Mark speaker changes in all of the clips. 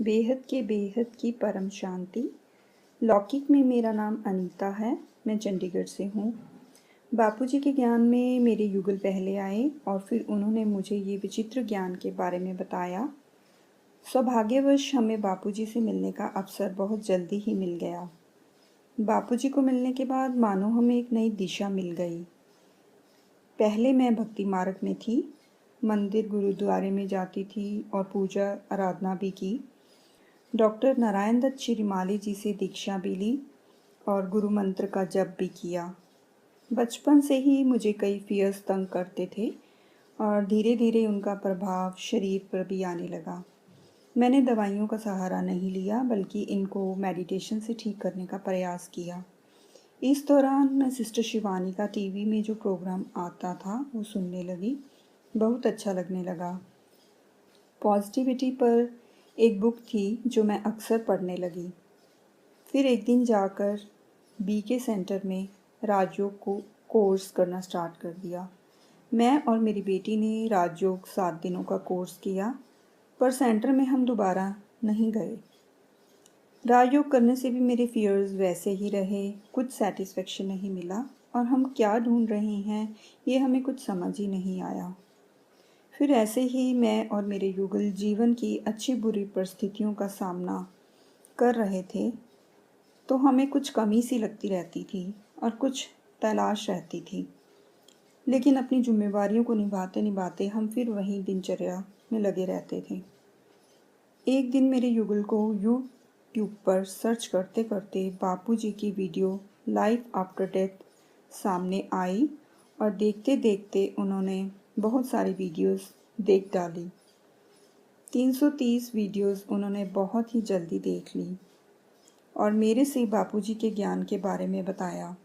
Speaker 1: बेहद की परम शांति। लौकिक में मेरा नाम अनीता है। मैं चंडीगढ़ से हूँ। बापूजी के ज्ञान में मेरे युगल पहले आए और फिर उन्होंने मुझे ये विचित्र ज्ञान के बारे में बताया। सौभाग्यवश हमें बापूजी से मिलने का अवसर बहुत जल्दी ही मिल गया। बापूजी को मिलने के बाद मानो हमें एक नई दिशा मिल गई। पहले मैं भक्ति मार्ग में थी, मंदिर गुरुद्वारे में जाती थी और पूजा आराधना भी की। डॉक्टर नारायण दत्त श्रीमाली जी से दीक्षा भी ली और गुरु मंत्र का जप भी किया। बचपन से ही मुझे कई फियर्स तंग करते थे और धीरे धीरे उनका प्रभाव शरीर पर भी आने लगा। मैंने दवाइयों का सहारा नहीं लिया बल्कि इनको मेडिटेशन से ठीक करने का प्रयास किया। इस दौरान मैं सिस्टर शिवानी का टीवी में जो प्रोग्राम आता था वो सुनने लगी। बहुत अच्छा लगने लगा। पॉजिटिविटी पर एक बुक थी जो मैं अक्सर पढ़ने लगी। फिर एक दिन जाकर बीके सेंटर में राजयोग को कोर्स करना स्टार्ट कर दिया। मैं और मेरी बेटी ने राजयोग 7 दिनों का कोर्स किया, पर सेंटर में हम दोबारा नहीं गए। राजयोग करने से भी मेरे फियर्स वैसे ही रहे, कुछ सेटिस्फेक्शन नहीं मिला और हम क्या ढूंढ रहे हैं ये हमें कुछ समझ ही नहीं आया। फिर ऐसे ही मैं और मेरे युगल जीवन की अच्छी बुरी परिस्थितियों का सामना कर रहे थे, तो हमें कुछ कमी सी लगती रहती थी और कुछ तलाश रहती थी। लेकिन अपनी जिम्मेवारियों को निभाते निभाते हम फिर वहीं दिनचर्या में लगे रहते थे। एक दिन मेरे युगल को यूट्यूब पर सर्च करते करते बापूजी की वीडियो लाइफ आफ्टर डेथ सामने आई और देखते देखते उन्होंने बहुत सारी वीडियोस देख डाली। 330 वीडियोस उन्होंने बहुत ही जल्दी देख ली और मेरे से बापूजी के ज्ञान के बारे में बताया।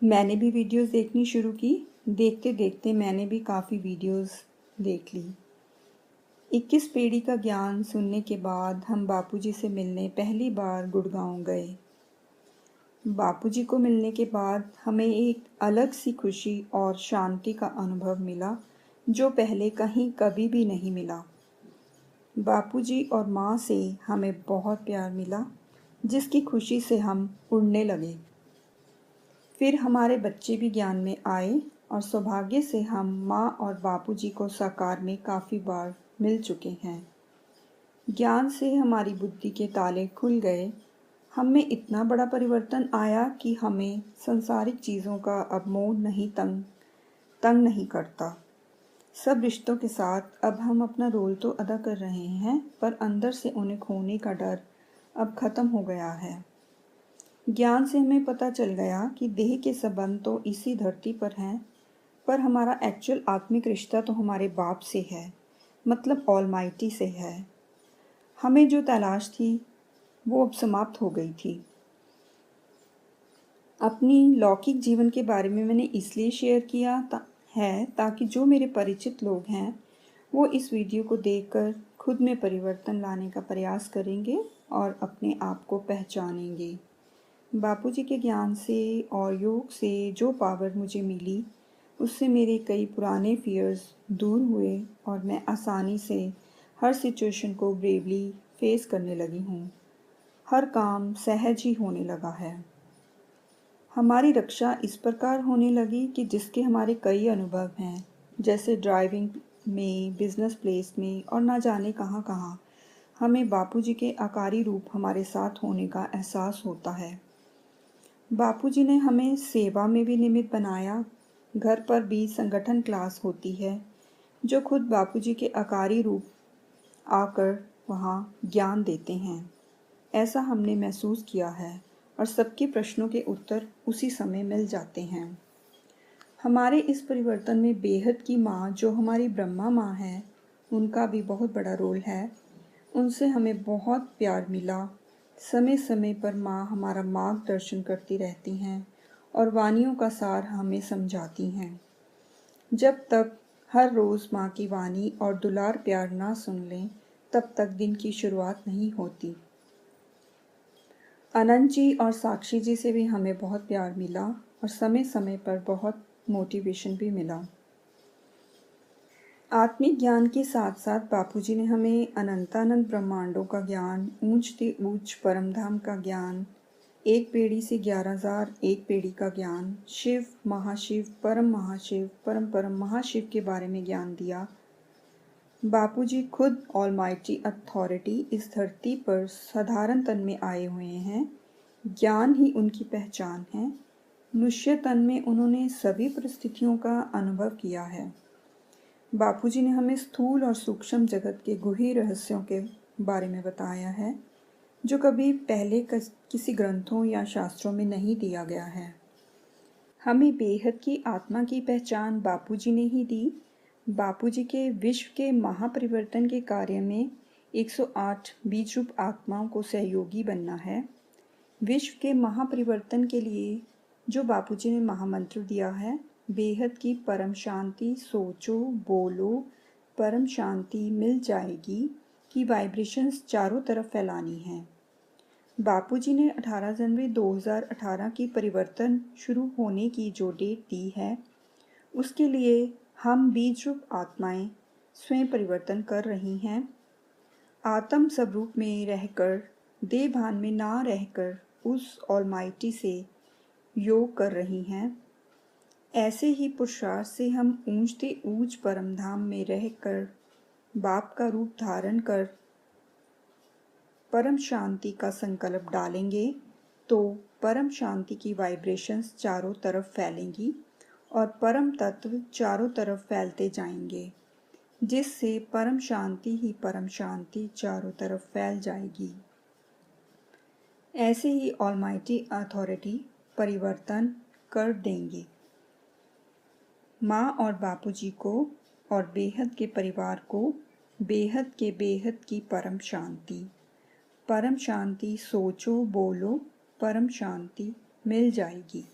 Speaker 1: मैंने भी वीडियोस देखनी शुरू की। देखते देखते मैंने भी काफ़ी वीडियोस देख ली। 21 पीढ़ी का ज्ञान सुनने के बाद हम बापूजी से मिलने पहली बार गुड़गांव गए। बापूजी को मिलने के बाद हमें एक अलग सी खुशी और शांति का अनुभव मिला जो पहले कहीं कभी भी नहीं मिला। बापूजी और माँ से हमें बहुत प्यार मिला जिसकी खुशी से हम उड़ने लगे। फिर हमारे बच्चे भी ज्ञान में आए और सौभाग्य से हम माँ और बापूजी को साकार में काफ़ी बार मिल चुके हैं। ज्ञान से हमारी बुद्धि के ताले खुल गए। हम में इतना बड़ा परिवर्तन आया कि हमें संसारिक चीज़ों का अब मोह नहीं तंग नहीं करता। सब रिश्तों के साथ अब हम अपना रोल तो अदा कर रहे हैं, पर अंदर से उन्हें खोने का डर अब खत्म हो गया है। ज्ञान से हमें पता चल गया कि देह के संबंध तो इसी धरती पर हैं, पर हमारा एक्चुअल आत्मिक रिश्ता तो हमारे बाप से है, मतलब ऑलमाइटी से है। हमें जो तलाश थी वो अब समाप्त हो गई थी। अपनी लौकिक जीवन के बारे में मैंने इसलिए शेयर किया है ताकि जो मेरे परिचित लोग हैं वो इस वीडियो को देखकर खुद में परिवर्तन लाने का प्रयास करेंगे और अपने आप को पहचानेंगे। बापूजी के ज्ञान से और योग से जो पावर मुझे मिली उससे मेरे कई पुराने फियर्स दूर हुए और मैं आसानी से हर सिचुएशन को ब्रेवली फेस करने लगी हूँ। हर काम सहज ही होने लगा है। हमारी रक्षा इस प्रकार होने लगी कि जिसके हमारे कई अनुभव हैं, जैसे ड्राइविंग में, बिजनेस प्लेस में और ना जाने कहाँ कहाँ हमें बापूजी के आकारी रूप हमारे साथ होने का एहसास होता है। बापूजी ने हमें सेवा में भी निमित्त बनाया। घर पर भी संगठन क्लास होती है जो खुद बापूजी के आकारी रूप आकर वहाँ ज्ञान देते हैं। ऐसा हमने महसूस किया है और सबके प्रश्नों के उत्तर उसी समय मिल जाते हैं। हमारे इस परिवर्तन में बेहद की माँ जो हमारी ब्रह्मा माँ है उनका भी बहुत बड़ा रोल है। उनसे हमें बहुत प्यार मिला। समय समय पर माँ हमारा मार्गदर्शन करती रहती हैं और वानियों का सार हमें समझाती हैं। जब तक हर रोज़ माँ की वाणी और दुलार प्यार ना सुन लें तब तक दिन की शुरुआत नहीं होती। अनंत जी और साक्षी जी से भी हमें बहुत प्यार मिला और समय समय पर बहुत मोटिवेशन भी मिला। आत्मिक ज्ञान के साथ साथ बापूजी ने हमें अनंतानंत ब्रह्मांडों का ज्ञान, ऊंचते ऊंच परमधाम का ज्ञान, एक पेड़ी से 11,000 एक पेड़ी का ज्ञान, शिव, महाशिव, परम परम महाशिव के बारे में ज्ञान दिया। बापूजी खुद ऑलमाइटी अथॉरिटी इस धरती पर साधारण तन में आए हुए हैं। ज्ञान ही उनकी पहचान है। मनुष्य तन में उन्होंने सभी परिस्थितियों का अनुभव किया है। बापूजी ने हमें स्थूल और सूक्ष्म जगत के गूढ़ रहस्यों के बारे में बताया है, जो कभी पहले किसी ग्रंथों या शास्त्रों में नहीं दिया गया है। हमें बेहद की आत्मा की पहचान बापूजी ने ही दी। बापूजी के विश्व के महापरिवर्तन के कार्य में 108 बीज रूप आत्माओं को सहयोगी बनना है। विश्व के महापरिवर्तन के लिए जो बापूजी ने महामंत्र दिया है, बेहद की परम शांति सोचो बोलो परम शांति मिल जाएगी की वाइब्रेशंस चारों तरफ फैलानी है। बापूजी ने 18 जनवरी 2018 की परिवर्तन शुरू होने की जो डेट दी है, उसके लिए हम बीज रूप आत्माएं स्वयं परिवर्तन कर रही हैं। आत्म स्वरूप में रहकर, देह भान में ना रहकर उस ऑलमाइटी से योग कर रही हैं। ऐसे ही पुरुषार्थ से हम ऊंचते ऊंच परमधाम में रहकर बाप का रूप धारण कर परम शांति का संकल्प डालेंगे तो परम शांति की वाइब्रेशंस चारों तरफ फैलेंगी और परम तत्व चारों तरफ फैलते जाएंगे, जिससे परम शांति ही परम शांति चारों तरफ फैल जाएगी। ऐसे ही ऑलमाइटी अथॉरिटी परिवर्तन कर देंगे। माँ और बापूजी को और बेहद के परिवार को बेहद की परम शांति सोचो बोलो परम शांति मिल जाएगी।